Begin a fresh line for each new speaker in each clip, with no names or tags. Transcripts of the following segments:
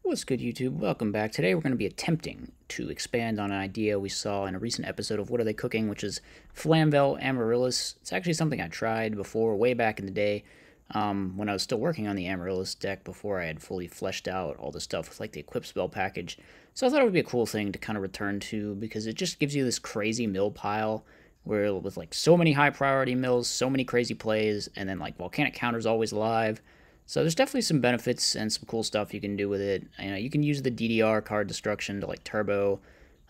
What's good, YouTube? Welcome back. Today we're going to be attempting to expand on an idea we saw in a recent episode of What Are They Cooking, which is Flamvel Amaryllis. It's actually something I tried before, way back in the day, when I was still working on the Amaryllis deck before I had fully fleshed out all the stuff with like the Equip Spell package. So I thought it would be a cool thing to kind of return to because it just gives you this crazy mill pile where with like so many high priority mills, so many crazy plays, and then like Volcanic Counter's always live. So there's definitely some benefits and some cool stuff you can do with it. You can use the DDR card destruction to like turbo,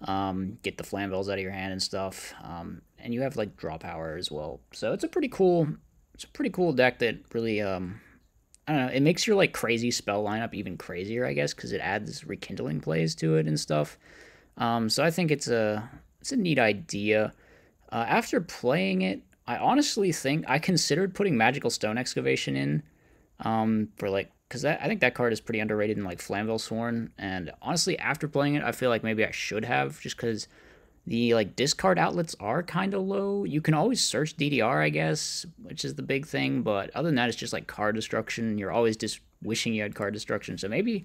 get the Flamvels out of your hand and stuff. And you have like draw power as well. So it's a pretty cool deck that really I don't know, it makes your like crazy spell lineup even crazier, I guess, because it adds rekindling plays to it and stuff. So I think it's a neat idea. After playing it, I honestly think I considered putting Magical Stone Excavation in. For like, because I think that card is pretty underrated in like Flamvel Sworn, and honestly, after playing it, I feel like maybe I should have, just because the like discard outlets are kind of low. You can always search DDR, I guess, which is the big thing, but other than that, it's just like card destruction. You're always just wishing you had card destruction, so maybe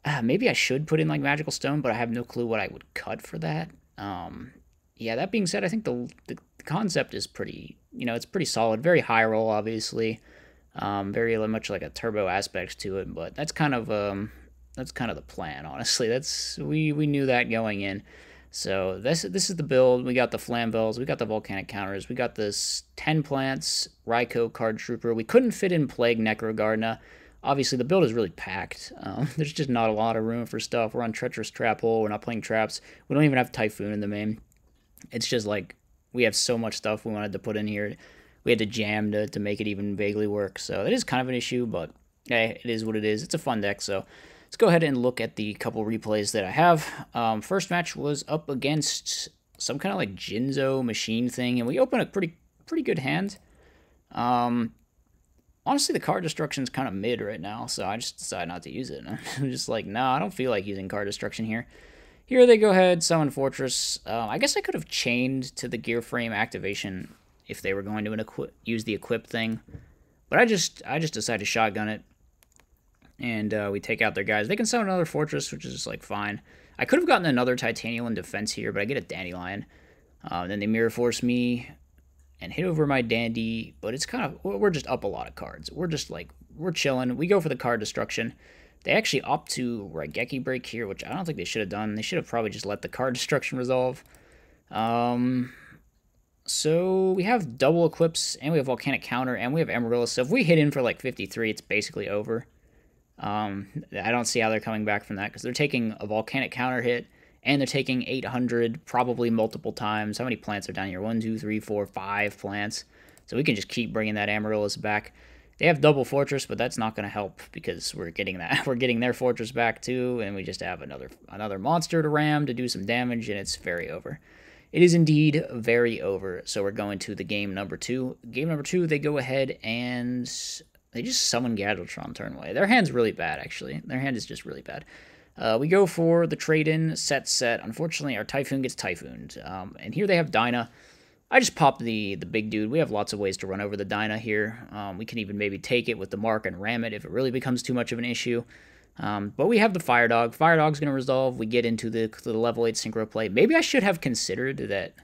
I should put in like Magical Stone, but I have no clue what I would cut for that. Yeah, that being said, I think the concept is pretty, it's pretty solid, very high roll, obviously. Very much like a turbo aspect to it, but that's kind of the plan, honestly. We knew that going in. So this is the build. We got the Flamvels, we got the Volcanic Counters, we got this 10 plants, Raikou Card Trooper. We couldn't fit in Plague Necrogardna. Obviously, the build is really packed. There's just not a lot of room for stuff. We're on Treacherous Trap Hole. We're not playing traps. We don't even have Typhoon in the main. It's just like we have so much stuff we wanted to put in here. We had to jam to make it even vaguely work. So that is kind of an issue, but hey, it is what it is. It's a fun deck, so let's go ahead and look at the couple replays that I have. First match was up against some kind of like Jinzo machine thing, and we opened a pretty good hand. Honestly, the card destruction is kind of mid right now, so I just decided not to use it. I'm just like, no, I don't feel like using card destruction here. Here they go ahead, summon Fortress. I guess I could have chained to the gear frame activation if they were going to use the equip thing, but I just decided to shotgun it, and we take out their guys. They can summon another Fortress, which is just like fine. I could have gotten another Titanium in defense here, but I get a Dandelion. Then they Mirror Force me and hit over my Dandy, but it's kind of, we're just up a lot of cards. We're just like, we're chilling. We go for the card destruction. They actually opt to Raigeki Break here, which I don't think they should have done. They should have probably just let the card destruction resolve. So we have double Equips, and we have Volcanic Counter, and we have Amaryllis. So if we hit in for like 53, it's basically over. I don't see how they're coming back from that, because they're taking a Volcanic Counter hit, and they're taking 800 probably multiple times. How many plants are down here? 1, 2, 3, 4, 5 plants. So we can just keep bringing that Amaryllis back. They have double Fortress, but that's not going to help because we're getting that. We're getting their Fortress back too, and we just have another monster to ram to do some damage, and it's very over. It is indeed very over. So we're going to the game number 2. Game number 2, they go ahead and they just summon Gadgetron turn away. Their hand's really bad, actually. Their hand is just really bad. We go for the trade-in, set. Unfortunately, our Typhoon gets Typhooned. And here they have Dyna. I just popped the big dude. We have lots of ways to run over the Dyna here. We can even maybe take it with the Mark and ram it if it really becomes too much of an issue. But we have the Fire Dog. Fire Dog's going to resolve. We get into the level 8 Synchro play. Maybe I should have considered that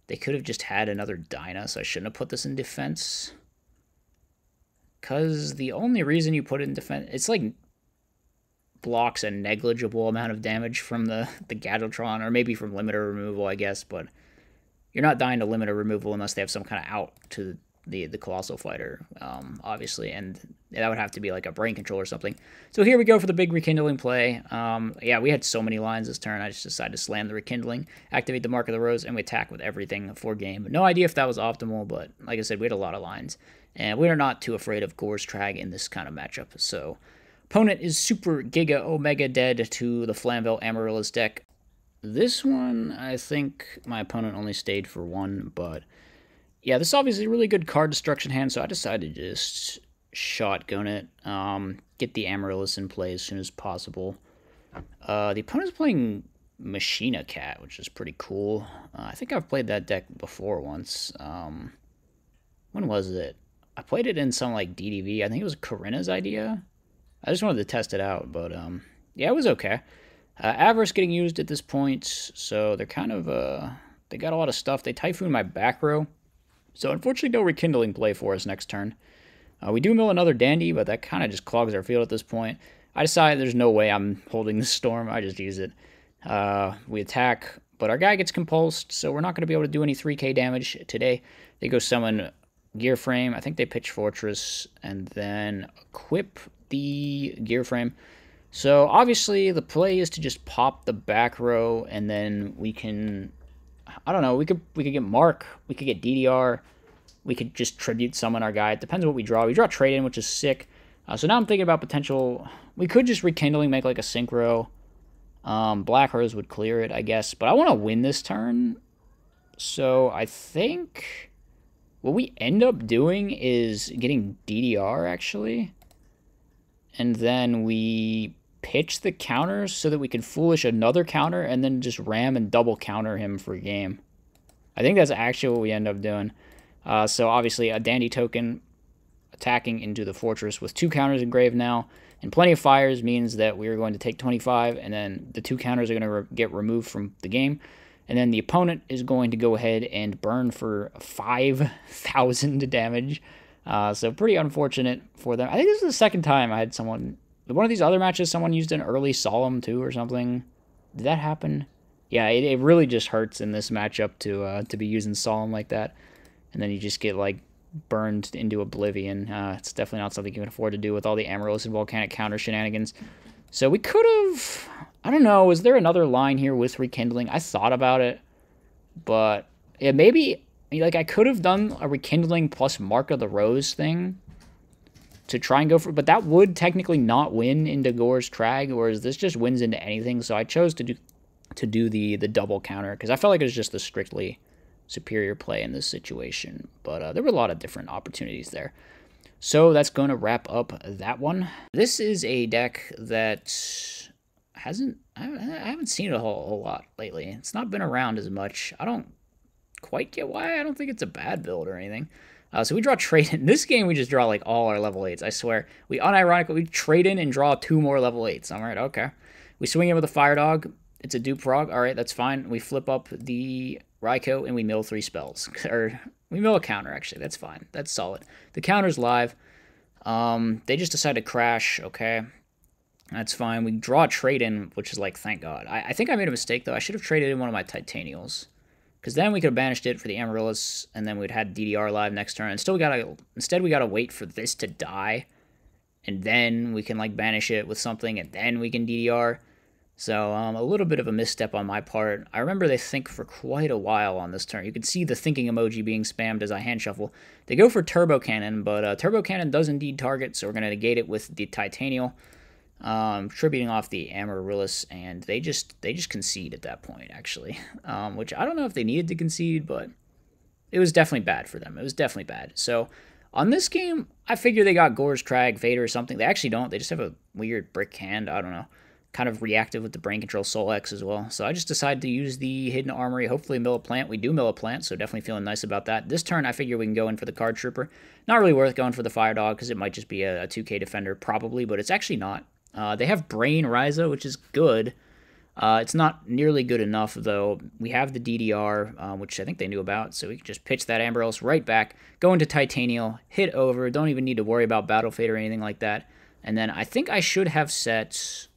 they could have just had another Dyna, so I shouldn't have put this in defense. Because the only reason you put it in defense, it's like blocks a negligible amount of damage from the Gadgetron, or maybe from limiter removal, I guess, but you're not dying to limiter removal unless they have some kind of out to the Colossal Fighter, obviously, and that would have to be like a brain control or something. So here we go for the big Rekindling play. Yeah, we had so many lines this turn, I just decided to slam the Rekindling, activate the Mark of the Rose, and we attack with everything for game. No idea if that was optimal, but like I said, we had a lot of lines, and we are not too afraid of Gore's Trag in this kind of matchup. So opponent is super giga omega dead to the Flamvel Amaryllis deck. This one, I think my opponent only stayed for 1, but yeah, this is obviously a really good card destruction hand, so I decided to just shotgun it, get the Amaryllis in play as soon as possible. The opponent's playing Machina Cat, which is pretty cool. I think I've played that deck before once. When was it? I played it in some like DDV. I think it was Corinna's idea. I just wanted to test it out, but Yeah, it was okay. Avarice getting used at this point, so they're kind of, they got a lot of stuff. They Typhoon my back row, so unfortunately no Rekindling play for us next turn. We do mill another Dandy, but that kind of just clogs our field at this point. I decide there's no way I'm holding this Storm. I just use it. We attack, but our guy gets compulsed, so we're not going to be able to do any 3k damage today. They go summon Gear Frame. I think they pitch Fortress and then equip the Gear Frame. So obviously the play is to just pop the back row, and then we can, I don't know, we could get Mark, we could get DDR, we could just Tribute Summon our guy. It depends on what we draw. We draw Trade-In, which is sick. So now I'm thinking about potential, we could just Rekindling, make like a Synchro. Black Rose would clear it, I guess. But I want to win this turn. So I think what we end up doing is getting DDR, actually. And then we pitch the counters so that we can Foolish another counter and then just ram and double counter him for game. I think that's actually what we end up doing. So obviously a Dandy token attacking into the Fortress with 2 counters engraved now. And plenty of fires means that we're going to take 25, and then the 2 counters are going to get removed from the game. And then the opponent is going to go ahead and burn for 5,000 damage. So pretty unfortunate for them. I think this is the second time I had someone... One of these other matches, someone used an early Solemn too or something. Did that happen? Yeah, it really just hurts in this matchup to be using Solemn like that. And then you just get, like, burned into oblivion. It's definitely not something you can afford to do with all the Amaryllis and Volcanic counter shenanigans. So we could have... I don't know. Is there another line here with Rekindling? I thought about it. But yeah, maybe... Like, I could have done a Rekindling plus Mark of the Rose thing to try and go for... But that would technically not win into Gore's Crag, whereas this just wins into anything. So I chose to do the double counter, because I felt like it was just the strictly superior play in this situation. But there were a lot of different opportunities there. So that's going to wrap up that one. This is a deck that hasn't... I haven't seen it a whole lot lately. It's not been around as much. I don't quite get why. I don't think it's a bad build or anything. So we draw Trade In. This game, we just draw like all our level 8s. I swear. We unironically we Trade In and draw 2 more level 8s. All right, okay. We swing in with a Fire Dog. It's a dupe frog. All right, that's fine. We flip up the Raikou and we mill 3 spells. Or we mill a counter, actually. That's fine. That's solid. The counter's live. They just decide to crash. Okay. That's fine. We draw a Trade In, which is like, thank God. I think I made a mistake, though. I should have traded in one of my Titanials. Because then we could have banished it for the Amaryllis, and then we'd had DDR live next turn. And still instead we gotta wait for this to die, and then we can like banish it with something, and then we can DDR. So a little bit of a misstep on my part. I remember they think for quite a while on this turn. You can see the thinking emoji being spammed as I hand shuffle. They go for Turbo Cannon, but Turbo Cannon does indeed target, so we're gonna negate it with the Titanial. Tributing off the Amaryllis, and they just concede at that point, actually. Which I don't know if they needed to concede, but it was definitely bad for them. It was definitely bad. So on this game, I figure they got Gore's Crag, Vader, or something. They actually don't. They just have a weird brick hand. I don't know. Kind of reactive with the Brain Control Soul X as well. So I just decided to use the Hidden Armory, hopefully mill a plant. We do mill a plant, so definitely feeling nice about that. This turn, I figure we can go in for the Card Trooper. Not really worth going for the Fire Dog, because it might just be a 2k defender, probably, but it's actually not. They have Brain Ryza, which is good. It's not nearly good enough, though. We have the DDR, which I think they knew about, so we can just pitch that Amaryllis right back, go into Titanial, hit over, don't even need to worry about Battle Fate or anything like that. And then I think I should have set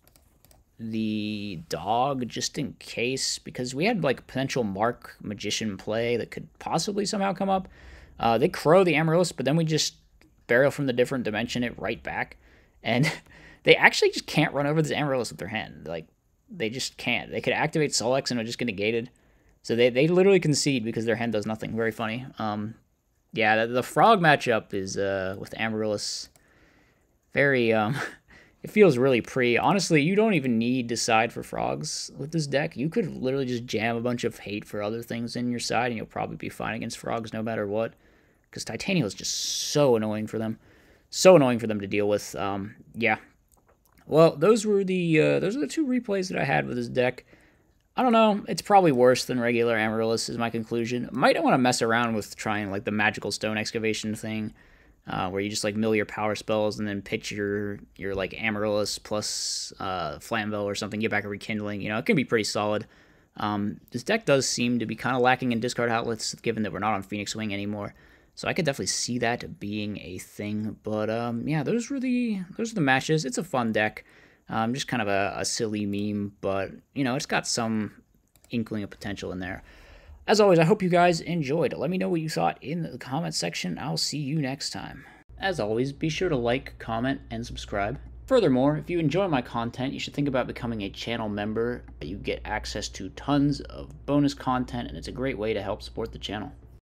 the dog just in case, because we had like potential Mark Magician play that could possibly somehow come up. They crow the Amaryllis, but then we just Burial from the Different Dimension it right back, and they actually just can't run over this Amaryllis with their hand. Like, they just can't. They could activate Solex and it would just get negated. So they literally concede because their hand does nothing. Very funny. Yeah, the frog matchup is with Amaryllis very it feels really honestly, you don't even need to side for frogs with this deck. You could literally just jam a bunch of hate for other things in your side and you'll probably be fine against frogs no matter what, because Titanial is just so annoying for them. So annoying for them to deal with. Yeah. Well, those are the 2 replays that I had with this deck. I don't know. It's probably worse than regular Amaryllis is my conclusion. Might want to mess around with trying like the Magical Stone Excavation thing. where you just like mill your power spells and then pitch your like Amaryllis plus Flamvell or something, get back a Rekindling. You know, it can be pretty solid. This deck does seem to be kind of lacking in discard outlets, given that we're not on Phoenix Wing anymore. So I could definitely see that being a thing. But yeah, those are the matches. It's a fun deck. Just kind of a silly meme, but you know, it's got some inkling of potential in there. As always, I hope you guys enjoyed. Let me know what you thought in the comment section. I'll see you next time. As always, be sure to like, comment, and subscribe. Furthermore, if you enjoy my content, you should think about becoming a channel member. You get access to tons of bonus content, and it's a great way to help support the channel.